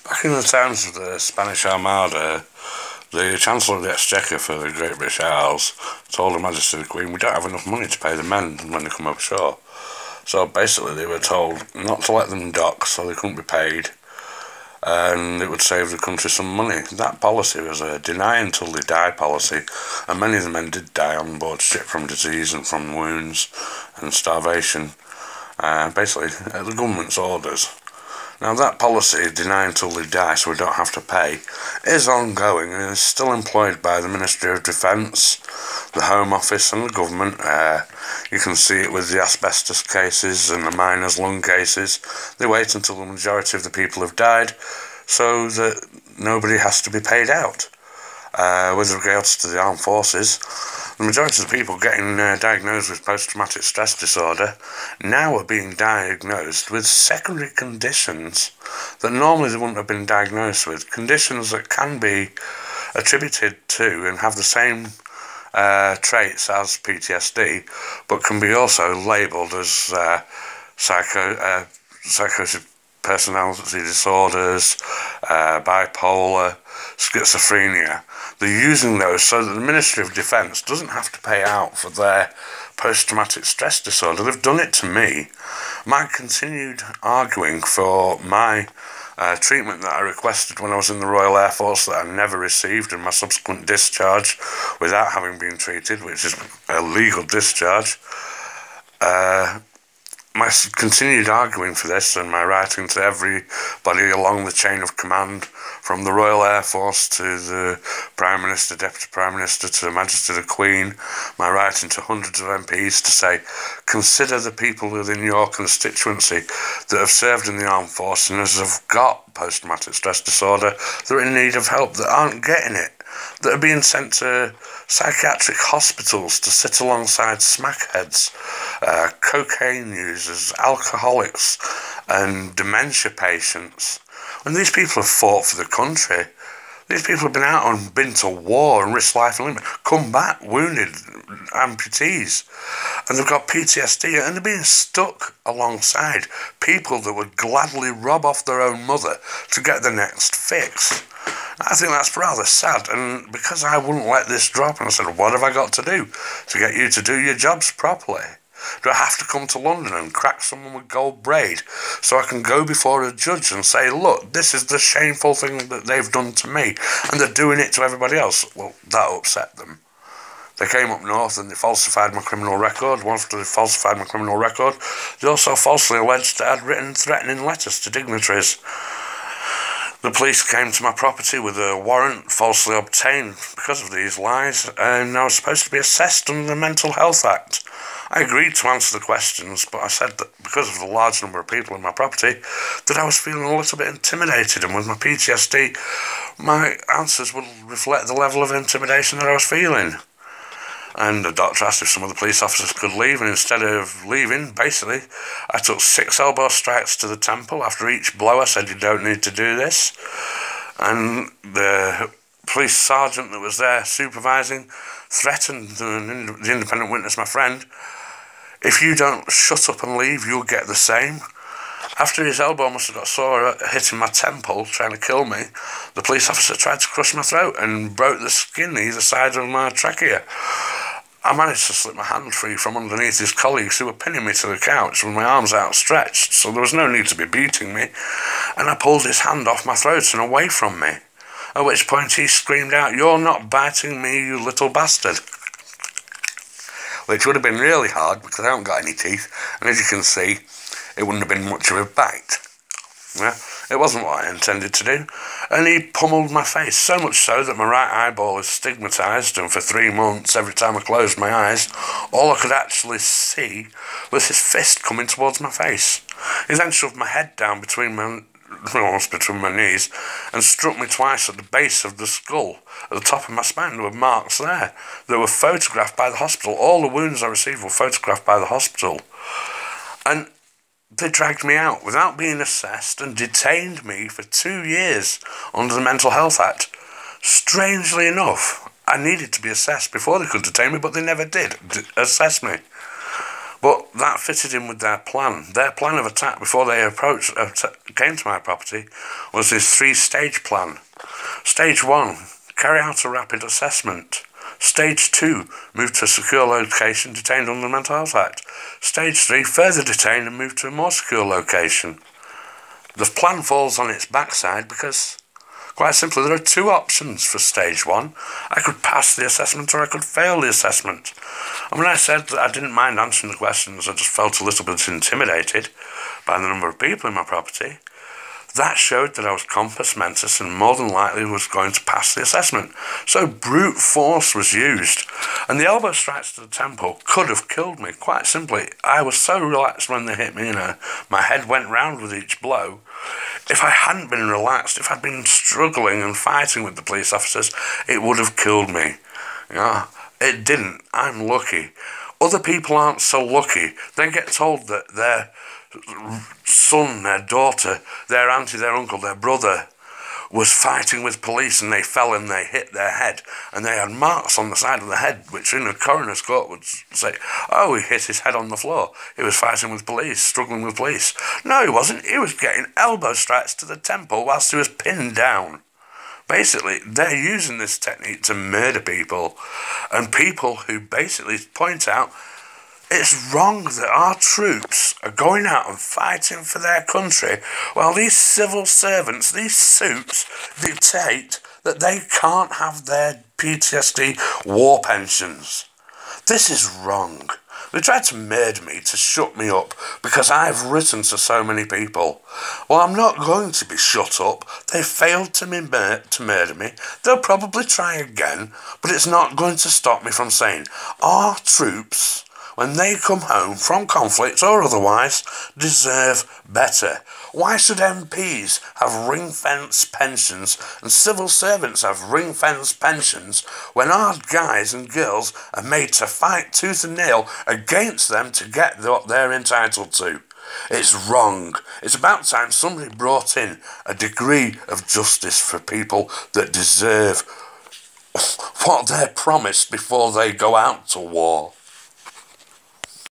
Back in the times of the Spanish Armada, the Chancellor of the Exchequer for the Great British Isles told Her Majesty the Queen, we don't have enough money to pay the men when they come offshore. So basically they were told not to let them dock so they couldn't be paid, and it would save the country some money. That policy was a deny until they die policy, and many of the men did die on board ship from disease and from wounds and starvation, basically at the government's orders. Now that policy, deny until they die so we don't have to pay, is ongoing and is still employed by the Ministry of Defence, the Home Office and the government. You can see it with the asbestos cases and the miners' lung cases. They wait until the majority of the people have died so that nobody has to be paid out. With regards to the armed forces, the majority of the people getting diagnosed with post-traumatic stress disorder now are being diagnosed with secondary conditions that normally they wouldn't have been diagnosed with. Conditions that can be attributed to and have the same traits as PTSD, but can be also labelled as psychosis personality disorders, bipolar, schizophrenia. They're using those so that the Ministry of Defence doesn't have to pay out for their post-traumatic stress disorder. They've done it to me. My continued arguing for my treatment that I requested when I was in the Royal Air Force that I never received, and my subsequent discharge without having been treated, which is a legal discharge. My continued arguing for this and my writing to everybody along the chain of command, from the Royal Air Force to the Prime Minister, Deputy Prime Minister, to Her Majesty the Queen, my writing to hundreds of MPs to say, consider the people within your constituency that have served in the armed forces and have got post-traumatic stress disorder, that are in need of help, that aren't getting it, that are being sent to psychiatric hospitals to sit alongside smackheads, cocaine users, alcoholics and dementia patients. When these people have fought for the country, these people have been out and been to war and risked life and limb, come back wounded, amputees, and they've got PTSD, and they're being stuck alongside people that would gladly rob off their own mother to get the next fix. I think that's rather sad, and because I wouldn't let this drop, and I said, what have I got to do to get you to do your jobs properly? Do I have to come to London and crack someone with gold braid so I can go before a judge and say, look, this is the shameful thing that they've done to me, and they're doing it to everybody else? Well, that upset them. They came up north and they falsified my criminal record. After they falsified my criminal record, they also falsely alleged that I'd written threatening letters to dignitaries. The police came to my property with a warrant falsely obtained because of these lies, and I was supposed to be assessed under the Mental Health Act. I agreed to answer the questions, but I said that because of the large number of people in my property, that I was feeling a little bit intimidated, and with my PTSD, my answers would reflect the level of intimidation that I was feeling. And the doctor asked if some of the police officers could leave, and instead of leaving, basically, I took 6 elbow strikes to the temple. After each blow, I said, you don't need to do this. And the police sergeant that was there supervising threatened the independent witness, my friend, if you don't shut up and leave, you'll get the same. After his elbow must have got sore hitting my temple, trying to kill me, the police officer tried to crush my throat and broke the skin either side of my trachea. I managed to slip my hand free from underneath his colleagues who were pinning me to the couch with my arms outstretched, so there was no need to be beating me, and I pulled his hand off my throat and away from me, at which point he screamed out, you're not biting me, you little bastard. Which would have been really hard because I haven't got any teeth, and as you can see, it wouldn't have been much of a bite. Yeah, it wasn't what I intended to do, and he pummeled my face, so much so that my right eyeball is stigmatised, and for 3 months, every time I closed my eyes, all I could actually see was his fist coming towards my face. He then shoved my head down almost between my knees, and struck me twice at the base of the skull. At the top of my spine, there were marks there that were photographed by the hospital. All the wounds I received were photographed by the hospital. And they dragged me out without being assessed and detained me for 2 years under the Mental Health Act. Strangely enough, I needed to be assessed before they could detain me, but they never did assess me. But that fitted in with their plan. Their plan of attack before they came to my property was this 3-stage plan. Stage 1, carry out a rapid assessment. Stage 2, move to a secure location detained under the Mental Health Act. Stage 3, further detain and move to a more secure location. The plan falls on its backside because, quite simply, there are 2 options for stage 1. I could pass the assessment or I could fail the assessment. And when I said that I didn't mind answering the questions, I just felt a little bit intimidated by the number of people in my property. That showed that I was compos mentis and more than likely was going to pass the assessment. So brute force was used. And the elbow strikes to the temple could have killed me, quite simply. I was so relaxed when they hit me, my head went round with each blow. If I hadn't been relaxed, if I'd been struggling and fighting with the police officers, it would have killed me. It didn't. I'm lucky. Other people aren't so lucky. They get told that their son, their daughter, their auntie, their uncle, their brother was fighting with police and they fell and they hit their head and they had marks on the side of the head which in a coroner's court would say, oh, he hit his head on the floor. He was fighting with police, struggling with police. No, he wasn't. He was getting elbow strikes to the temple whilst he was pinned down. Basically, they're using this technique to murder people, and people who basically point out it's wrong that our troops are going out and fighting for their country while these civil servants, these suits, dictate that they can't have their PTSD war pensions. This is wrong. They tried to murder me, to shut me up, because I've written to so many people. Well, I'm not going to be shut up. They failed to murder me. They'll probably try again, but it's not going to stop me from saying our troops, when they come home from conflict or otherwise, deserve better. Why should MPs have ring-fence pensions and civil servants have ring-fence pensions when our guys and girls are made to fight tooth and nail against them to get what they're entitled to? It's wrong. It's about time somebody brought in a degree of justice for people that deserve what they're promised before they go out to war.